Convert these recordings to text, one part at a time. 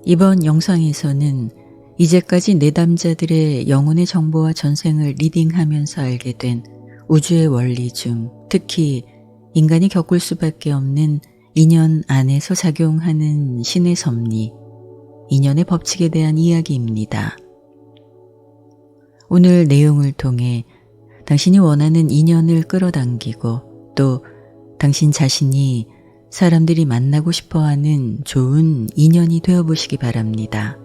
이번 영상에서는 이제까지 내담자들의 영혼의 정보와 전생을 리딩하면서 알게 된 우주의 원리 중 특히 인간이 겪을 수밖에 없는 인연 안에서 작용하는 신의 섭리, 인연의 법칙에 대한 이야기입니다. 오늘 내용을 통해 당신이 원하는 인연을 끌어당기고 또 당신 자신이 사람들이 만나고 싶어하는 좋은 인연이 되어보시기 바랍니다.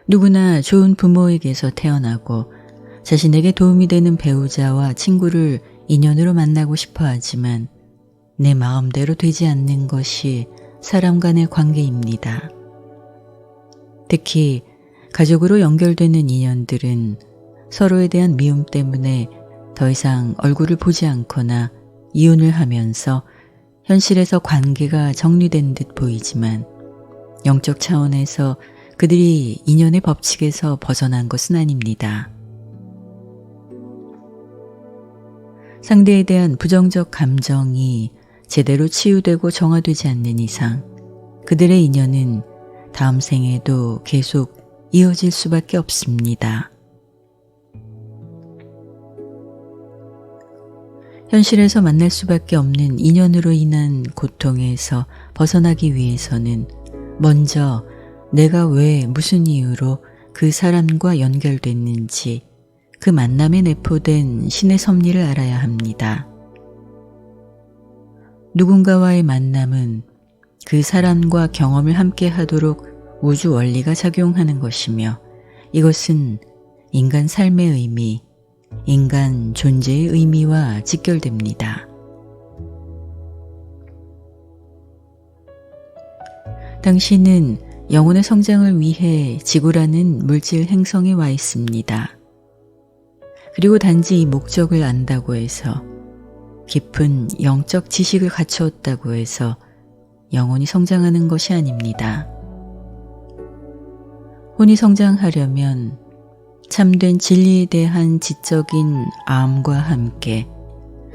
누구나 좋은 부모에게서 태어나고 자신에게 도움이 되는 배우자와 친구를 인연으로 만나고 싶어 하지만 내 마음대로 되지 않는 것이 사람 간의 관계입니다. 특히 가족으로 연결되는 인연들은 서로에 대한 미움 때문에 더 이상 얼굴을 보지 않거나 이혼을 하면서 현실에서 관계가 정리된 듯 보이지만 영적 차원에서 그들이 인연의 법칙에서 벗어난 것은 아닙니다. 상대에 대한 부정적 감정이 제대로 치유되고 정화되지 않는 이상 그들의 인연은 다음 생에도 계속 이어질 수밖에 없습니다. 현실에서 만날 수밖에 없는 인연으로 인한 고통에서 벗어나기 위해서는 먼저 내가 왜 무슨 이유로 그 사람과 연결됐는지 그 만남에 내포된 신의 섭리를 알아야 합니다. 누군가와의 만남은 그 사람과 경험을 함께 하도록 우주 원리가 작용하는 것이며 이것은 인간 삶의 의미, 인간 존재의 의미와 직결됩니다. 당신은 영혼의 성장을 위해 지구라는 물질 행성에 와 있습니다. 그리고 단지 이 목적을 안다고 해서 깊은 영적 지식을 갖추었다고 해서 영혼이 성장하는 것이 아닙니다. 혼이 성장하려면 참된 진리에 대한 지적인 암과 함께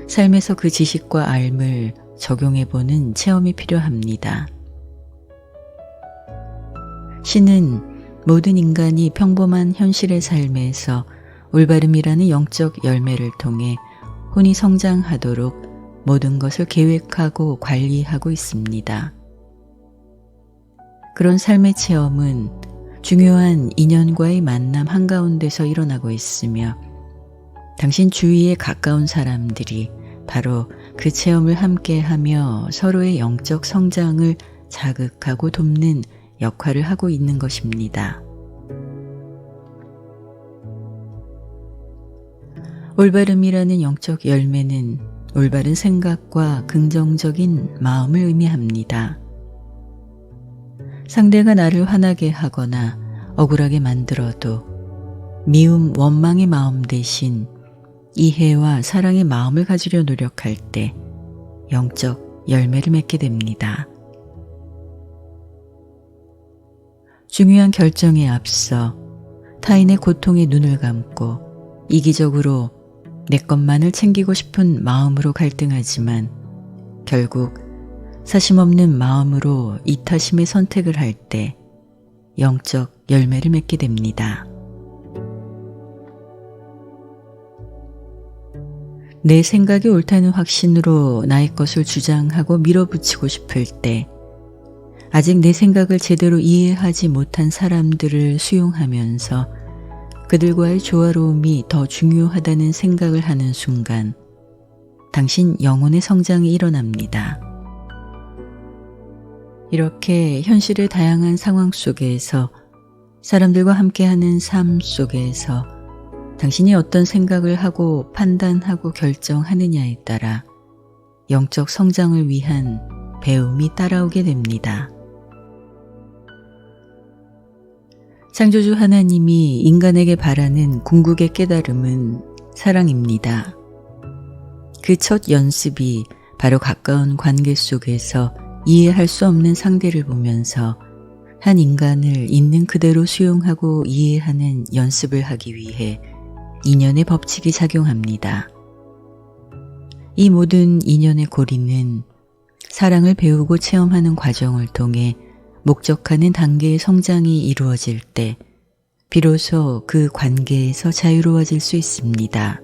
삶에서 그 지식과 알을 적용해보는 체험이 필요합니다. 신은 모든 인간이 평범한 현실의 삶에서 올바름이라는 영적 열매를 통해 혼이 성장하도록 모든 것을 계획하고 관리하고 있습니다. 그런 삶의 체험은 중요한 인연과의 만남 한가운데서 일어나고 있으며 당신 주위에 가까운 사람들이 바로 그 체험을 함께하며 서로의 영적 성장을 자극하고 돕는 역할을 하고 있는 것입니다. 올바름이라는 영적 열매는 올바른 생각과 긍정적인 마음을 의미합니다. 상대가 나를 화나게 하거나 억울하게 만들어도 미움, 원망의 마음 대신 이해와 사랑의 마음을 가지려 노력할 때 영적 열매를 맺게 됩니다. 중요한 결정에 앞서 타인의 고통에 눈을 감고 이기적으로 내 것만을 챙기고 싶은 마음으로 갈등하지만 결국 사심없는 마음으로 이타심의 선택을 할 때 영적 열매를 맺게 됩니다. 내 생각이 옳다는 확신으로 나의 것을 주장하고 밀어붙이고 싶을 때 아직 내 생각을 제대로 이해하지 못한 사람들을 수용하면서 그들과의 조화로움이 더 중요하다는 생각을 하는 순간 당신 영혼의 성장이 일어납니다. 이렇게 현실의 다양한 상황 속에서 사람들과 함께하는 삶 속에서 당신이 어떤 생각을 하고 판단하고 결정하느냐에 따라 영적 성장을 위한 배움이 따라오게 됩니다. 창조주 하나님이 인간에게 바라는 궁극의 깨달음은 사랑입니다. 그 첫 연습이 바로 가까운 관계 속에서 이해할 수 없는 상대를 보면서 한 인간을 있는 그대로 수용하고 이해하는 연습을 하기 위해 인연의 법칙이 작용합니다. 이 모든 인연의 고리는 사랑을 배우고 체험하는 과정을 통해 목적하는 단계의 성장이 이루어질 때 비로소 그 관계에서 자유로워질 수 있습니다.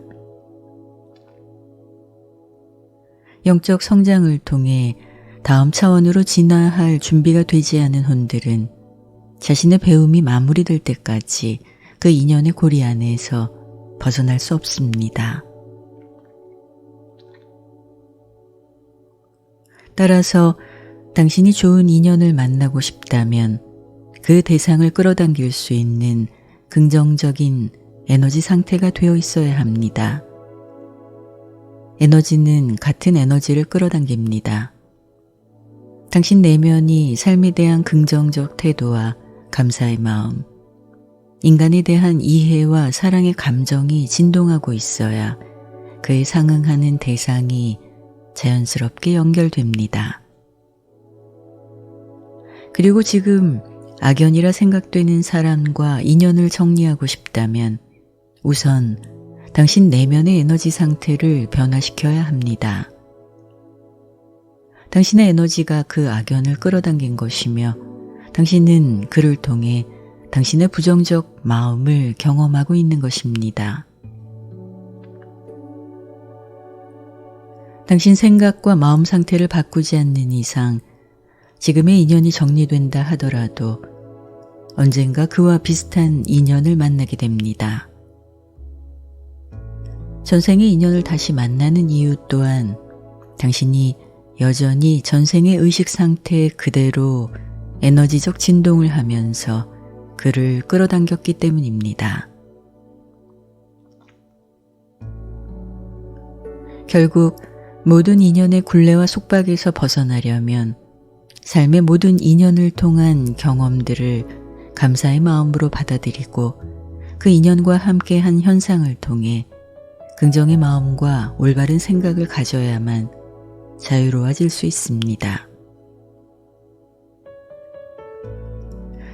영적 성장을 통해 다음 차원으로 진화할 준비가 되지 않은 혼들은 자신의 배움이 마무리될 때까지 그 인연의 고리 안에서 벗어날 수 없습니다. 따라서 당신이 좋은 인연을 만나고 싶다면 그 대상을 끌어당길 수 있는 긍정적인 에너지 상태가 되어 있어야 합니다. 에너지는 같은 에너지를 끌어당깁니다. 당신 내면이 삶에 대한 긍정적 태도와 감사의 마음, 인간에 대한 이해와 사랑의 감정이 진동하고 있어야 그에 상응하는 대상이 자연스럽게 연결됩니다. 그리고 지금 악연이라 생각되는 사람과 인연을 정리하고 싶다면 우선 당신 내면의 에너지 상태를 변화시켜야 합니다. 당신의 에너지가 그 악연을 끌어당긴 것이며 당신은 그를 통해 당신의 부정적 마음을 경험하고 있는 것입니다. 당신 생각과 마음 상태를 바꾸지 않는 이상 지금의 인연이 정리된다 하더라도 언젠가 그와 비슷한 인연을 만나게 됩니다. 전생의 인연을 다시 만나는 이유 또한 당신이 여전히 전생의 의식 상태 그대로 에너지적 진동을 하면서 그를 끌어당겼기 때문입니다. 결국 모든 인연의 굴레와 속박에서 벗어나려면 삶의 모든 인연을 통한 경험들을 감사의 마음으로 받아들이고 그 인연과 함께한 현상을 통해 긍정의 마음과 올바른 생각을 가져야만 자유로워질 수 있습니다.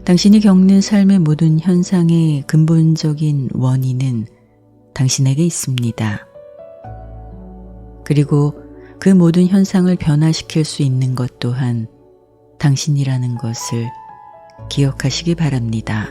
당신이 겪는 삶의 모든 현상의 근본적인 원인은 당신에게 있습니다. 그리고 그 모든 현상을 변화시킬 수 있는 것 또한 당신이라는 것을 기억하시기 바랍니다.